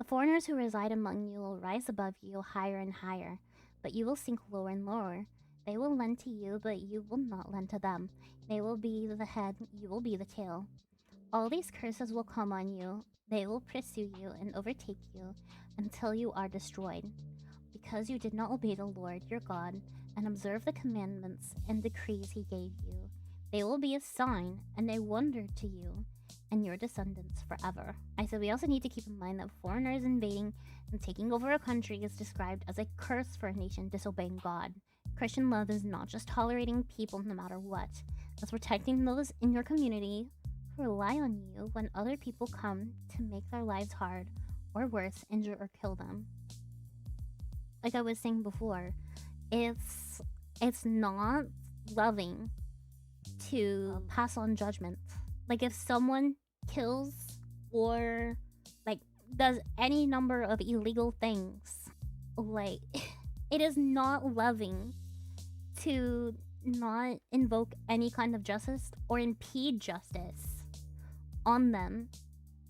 foreigners who reside among you will rise above you higher and higher, but you will sink lower and lower. They will lend to you, but you will not lend to them. They will be the head, you will be the tail. All these curses will come on you. They will pursue you and overtake you until you are destroyed. Because you did not obey the Lord your God and observe the commandments and decrees he gave you, they will be a sign and a wonder to you and your descendants forever. I said we also need to keep in mind that foreigners invading and taking over a country is described as a curse for a nation disobeying God. Christian love is not just tolerating people no matter what, it's protecting those in your community who rely on you when other people come to make their lives hard, or worse, injure or kill them. Like I was saying before, it's not loving to pass on judgment. Like if someone kills or like does any number of illegal things, like it is not loving to not invoke any kind of justice or impede justice on them.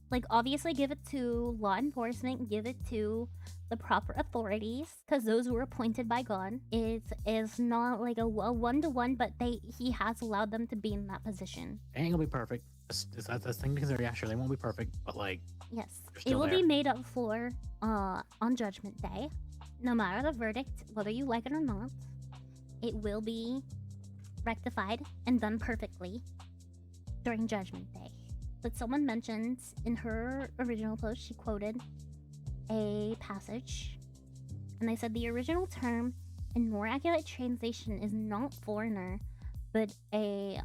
Like obviously give it to law enforcement, give it to the proper authorities, because those were appointed by God. It is not like a one-to-one, but he has allowed them to be in that position. It ain't gonna be perfect. That's the thing to consider. Yeah, sure, they won't be perfect, but like, yes, it will be made up for on Judgment Day. No matter the verdict, whether you like it or not, it will be rectified and done perfectly during Judgment Day. But someone mentioned in her original post, she quoted a passage, and they said the original term in more accurate translation is not foreigner, but a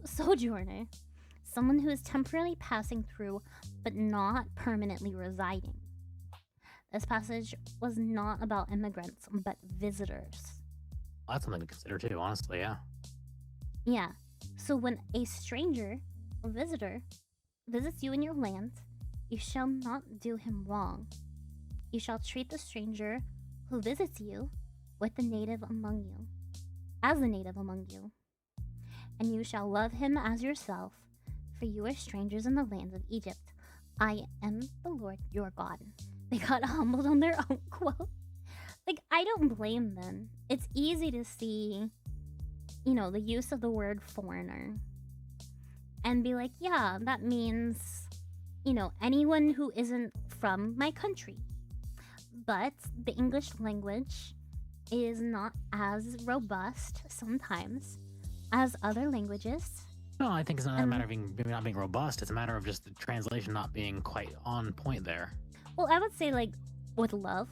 sojourner, someone who is temporarily passing through but not permanently residing. This passage was not about immigrants, but visitors. Well, that's something to consider too, honestly, yeah. Yeah, so when a stranger or visitor visits you in your land, you shall not do him wrong. You shall treat the stranger who visits you with the native among you, as the native among you. And you shall love him as yourself, for you are strangers in the land of Egypt. I am the Lord your God. They got humbled on their own quote. Like, I don't blame them. It's easy to see, the use of the word foreigner and be like, yeah, that means anyone who isn't from my country. But the English language is not as robust sometimes as other languages. No, I think it's not a matter of maybe not being robust. It's a matter of just the translation not being quite on point there. Well, I would say like with love.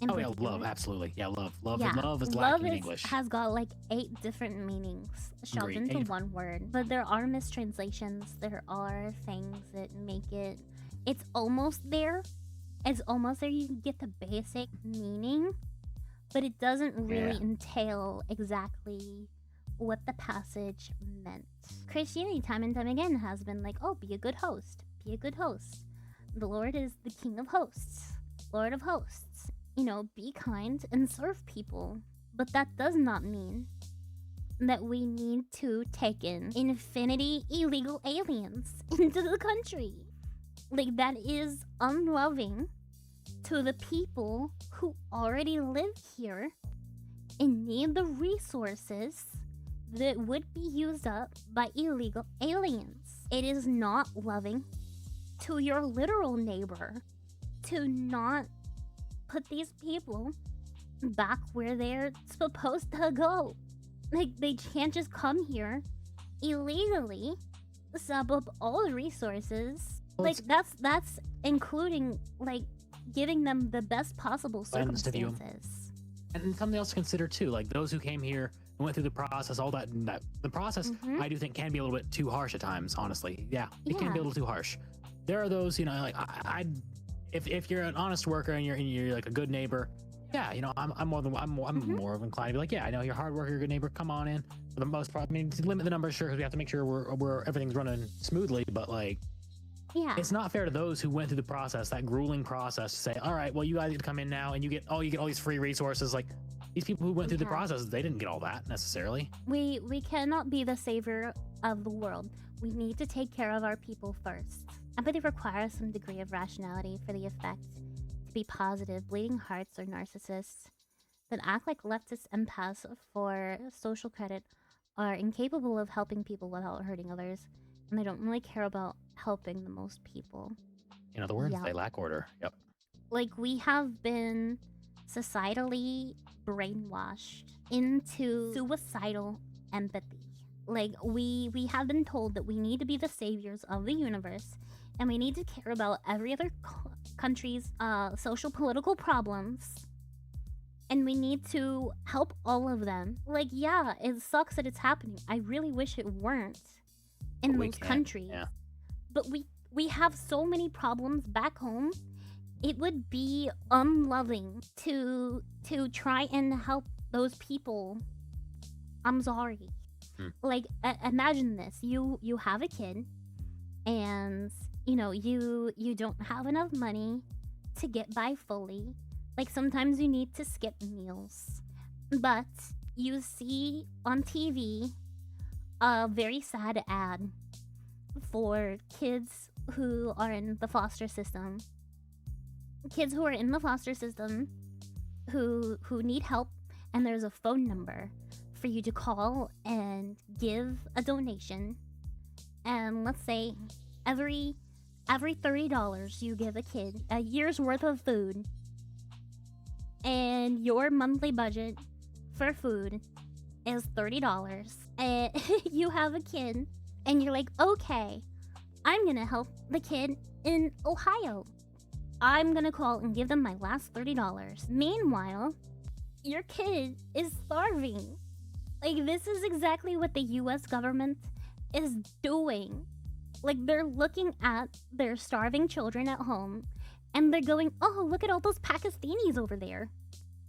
Oh yeah, love, absolutely. Yeah, love. Love is lacking in English. Has got like 8 different meanings shoved into one word. But there are mistranslations. There are things that make it. It's almost there. It's almost there. You can get the basic meaning, but it doesn't really entail exactly what the passage meant. Christianity, time and time again, has been like, oh, be a good host. Be a good host. The Lord is the King of hosts, Lord of hosts. Be kind and serve people. But that does not mean that we need to take in infinity illegal aliens into the country. Like, that is unloving to the people who already live here and need the resources that would be used up by illegal aliens. It is not loving to your literal neighbor to not put these people back where they're supposed to go. Like, they can't just come here illegally, sub up all the resources. Well, like, that's including, like, giving them the best possible circumstances. And something else to consider, too, like, those who came here and went through the process, all that the process, I do think can be a little bit too harsh at times, honestly. Yeah, it can be a little too harsh. There are those, like, if you're an honest worker and you're like a good neighbor, yeah, I'm more of inclined to be like, yeah, I know you're a hard worker, you're a good neighbor, come on in. For the most part, I mean, to limit the numbers, sure, because we have to make sure we're everything's running smoothly, but like, yeah, it's not fair to those who went through the process, that grueling process, to say, all right, well, you guys get to come in now and you get all these free resources. Like, these people who went through the process, they didn't get all that necessarily. We cannot be the savior of the world. We need to take care of our people first. Empathy requires some degree of rationality for the effect to be positive. Bleeding hearts or narcissists that act like leftist empaths for social credit are incapable of helping people without hurting others, and they don't really care about helping the most people. In other words, they lack order. Yep. Like, we have been societally brainwashed into suicidal empathy. Like, we have been told that we need to be the saviors of the universe, and we need to care about every other country's social political problems, and we need to help all of them. Like, yeah, it sucks that it's happening. I really wish it weren't in those countries. Yeah. But we have so many problems back home. It would be unloving to try and help those people. I'm sorry. Like, imagine this. You have a kid, and you don't have enough money to get by fully. Like, sometimes you need to skip meals. But you see on TV a very sad ad for kids who are in the foster system. Kids who are in the foster system who need help, and there's a phone number for you to call and give a donation. And let's say every $30 you give a kid a year's worth of food, and your monthly budget for food is $30, and you have a kid, and you're like, okay, I'm gonna help the kid in Ohio. I'm gonna call and give them my last $30. Meanwhile, your kid is starving. Like, this is exactly what the US government is doing. Like, they're looking at their starving children at home, and they're going, oh, look at all those Pakistanis over there.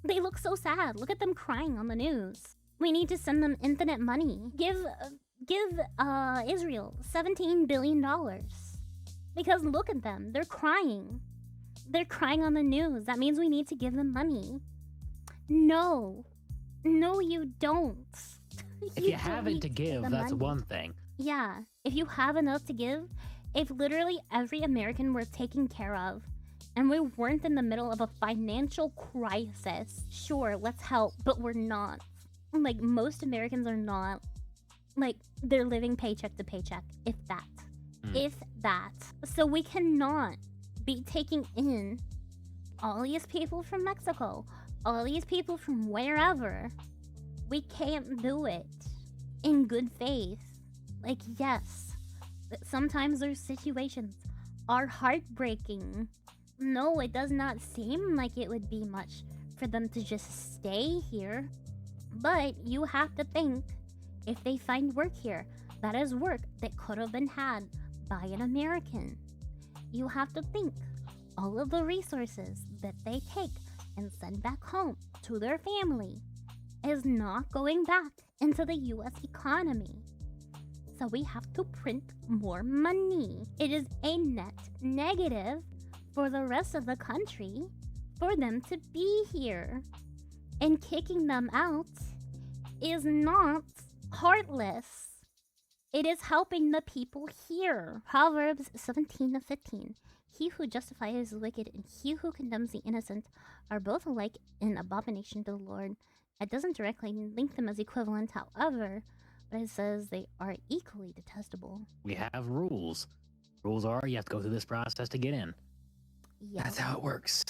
They look so sad. Look at them crying on the news. We need to send them infinite money. Give Israel $17 billion. Because look at them. They're crying. They're crying on the news. That means we need to give them money. No. No, you don't. If you have it to give, that's one thing. Yeah. If you have enough to give, if literally every American were taken care of, and we weren't in the middle of a financial crisis, sure, let's help, but we're not. Like, most Americans are not. Like, they're living paycheck to paycheck, if that. If that. So we cannot be taking in all these people from Mexico, all these people from wherever. We can't do it in good faith. Like, yes, sometimes those situations are heartbreaking. No, it does not seem like it would be much for them to just stay here. But you have to think, if they find work here, that is work that could have been had by an American. You have to think, all of the resources that they take and send back home to their family is not going back into the US economy. So we have to print more money. It is a net negative for the rest of the country for them to be here. And kicking them out is not heartless. It is helping the people here. Proverbs 17:15. He who justifies the wicked and he who condemns the innocent are both alike in abomination to the Lord. It doesn't directly link them as equivalent, however, but it says they are equally detestable. We have rules. Rules are you have to go through this process to get in. Yeah. That's how it works.